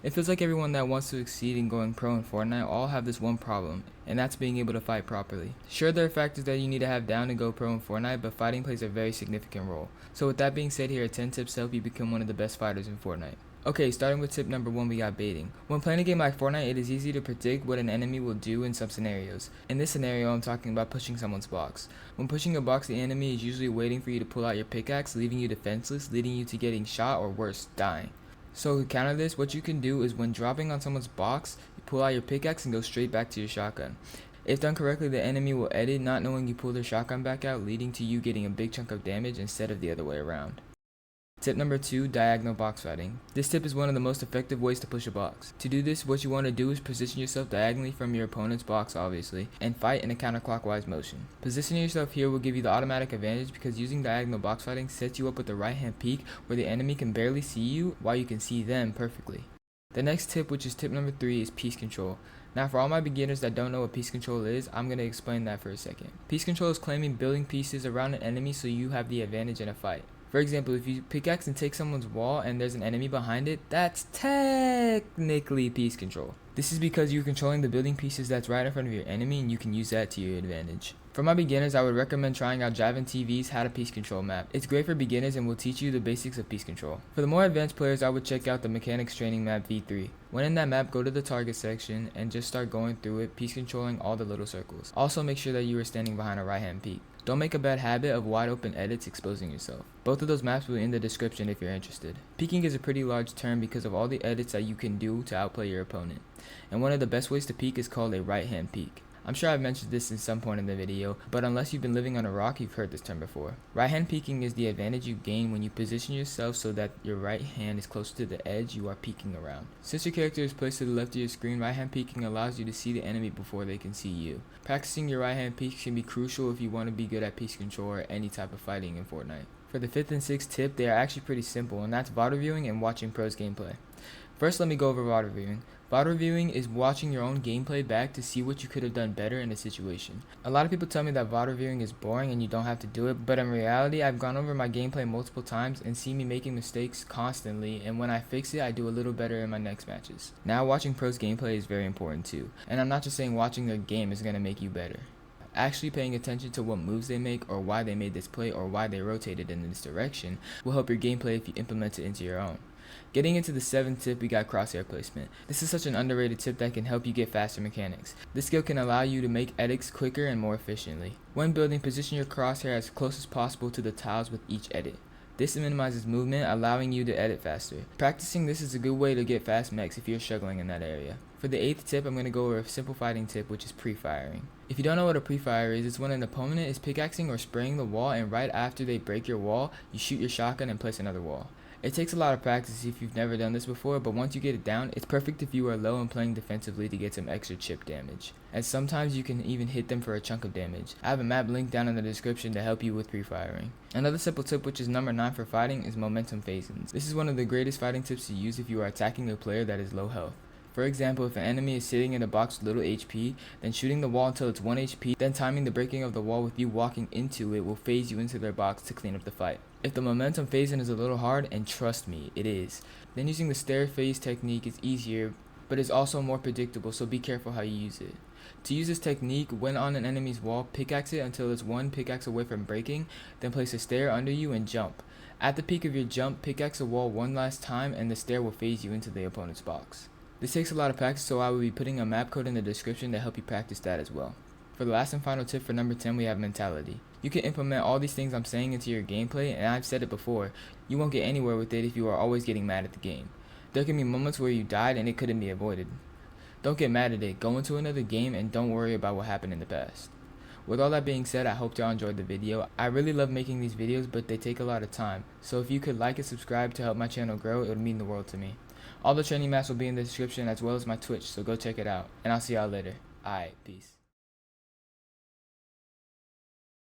It feels like everyone that wants to succeed in going pro in Fortnite all have this one problem, and that's being able to fight properly. Sure, there are factors that you need to have down to go pro in Fortnite, but fighting plays a very significant role. So with that being said, here are 10 tips to help you become one of the best fighters in Fortnite. Okay, starting with tip number 1, we got baiting. When playing a game like Fortnite, it is easy to predict what an enemy will do in some scenarios. In this scenario, I'm talking about pushing someone's box. When pushing a box, the enemy is usually waiting for you to pull out your pickaxe, leaving you defenseless, leading you to getting shot or worse, dying. So to counter this, what you can do is when dropping on someone's box, you pull out your pickaxe and go straight back to your shotgun. If done correctly, the enemy will edit not knowing you pulled their shotgun back out, leading to you getting a big chunk of damage instead of the other way around. Tip number 2, diagonal box fighting. This tip is one of the most effective ways to push a box. To do this, what you want to do is position yourself diagonally from your opponent's box, obviously, and fight in a counterclockwise motion. Positioning yourself here will give you the automatic advantage because using diagonal box fighting sets you up with the right hand peek where the enemy can barely see you while you can see them perfectly. The next tip, which is tip number 3, is piece control. Now for all my beginners that don't know what piece control is, I'm going to explain that for a second. Piece control is claiming building pieces around an enemy so you have the advantage in a fight. For example, if you pickaxe and take someone's wall and there's an enemy behind it, that's technically piece control. This is because you're controlling the building pieces that's right in front of your enemy and you can use that to your advantage. For my beginners, I would recommend trying out Jivan TV's How to Piece Control map. It's great for beginners and will teach you the basics of piece control. For the more advanced players, I would check out the Mechanics Training Map V3. When in that map, go to the target section and just start going through it, piece controlling all the little circles. Also make sure that you are standing behind a right hand peak. Don't make a bad habit of wide open edits exposing yourself. Both of those maps will be in the description if you're interested. Peeking is a pretty large term because of all the edits that you can do to outplay your opponent. And one of the best ways to peek is called a right hand peek. I'm sure I've mentioned this in some point in the video, but unless you've been living on a rock, you've heard this term before. Right hand peeking is the advantage you gain when you position yourself so that your right hand is closer to the edge you are peeking around. Since your character is placed to the left of your screen, right hand peeking allows you to see the enemy before they can see you. Practicing your right hand peek can be crucial if you want to be good at piece control or any type of fighting in Fortnite. For the 5th and 6th tip, they are actually pretty simple, and that's VOD reviewing and watching pros gameplay. First, let me go over VOD reviewing. VOD reviewing is watching your own gameplay back to see what you could have done better in a situation. A lot of people tell me that VOD reviewing is boring and you don't have to do it, but in reality, I've gone over my gameplay multiple times and see me making mistakes constantly, and when I fix it, I do a little better in my next matches. Now, watching pros gameplay is very important too, and I'm not just saying watching their game is going to make you better. Actually paying attention to what moves they make or why they made this play or why they rotated in this direction will help your gameplay if you implement it into your own. Getting into the 7th tip, we got crosshair placement. This is such an underrated tip that can help you get faster mechanics. This skill can allow you to make edits quicker and more efficiently. When building, position your crosshair as close as possible to the tiles with each edit. This minimizes movement, allowing you to edit faster. Practicing this is a good way to get fast mechs if you're struggling in that area. For the 8th tip, I'm going to go over a simple fighting tip, which is pre-firing. If you don't know what a pre-fire is, it's when an opponent is pickaxing or spraying the wall, and right after they break your wall, you shoot your shotgun and place another wall. It takes a lot of practice if you've never done this before, but once you get it down, it's perfect if you are low and playing defensively to get some extra chip damage. And sometimes you can even hit them for a chunk of damage. I have a map link down in the description to help you with pre-firing. Another simple tip, which is number 9 for fighting, is momentum phasing. This is one of the greatest fighting tips to use if you are attacking a player that is low health. For example, if an enemy is sitting in a box with little HP, then shooting the wall until it's 1 HP, then timing the breaking of the wall with you walking into it will phase you into their box to clean up the fight. If the momentum phasing is a little hard, and trust me, it is, then using the stair phase technique is easier, but is also more predictable, so be careful how you use it. To use this technique, when on an enemy's wall, pickaxe it until it's 1 pickaxe away from breaking, then place a stair under you and jump. At the peak of your jump, pickaxe the wall one last time and the stair will phase you into the opponent's box. This takes a lot of practice, so I will be putting a map code in the description to help you practice that as well. For the last and final tip for number 10, we have mentality. You can implement all these things I'm saying into your gameplay, and I've said it before, you won't get anywhere with it if you are always getting mad at the game. There can be moments where you died and it couldn't be avoided. Don't get mad at it, go into another game and don't worry about what happened in the past. With all that being said, I hope y'all enjoyed the video. I really love making these videos, but they take a lot of time, so if you could like and subscribe to help my channel grow, it would mean the world to me. All the training maps will be in the description as well as my Twitch, so go check it out. And I'll see y'all later. Alright, peace.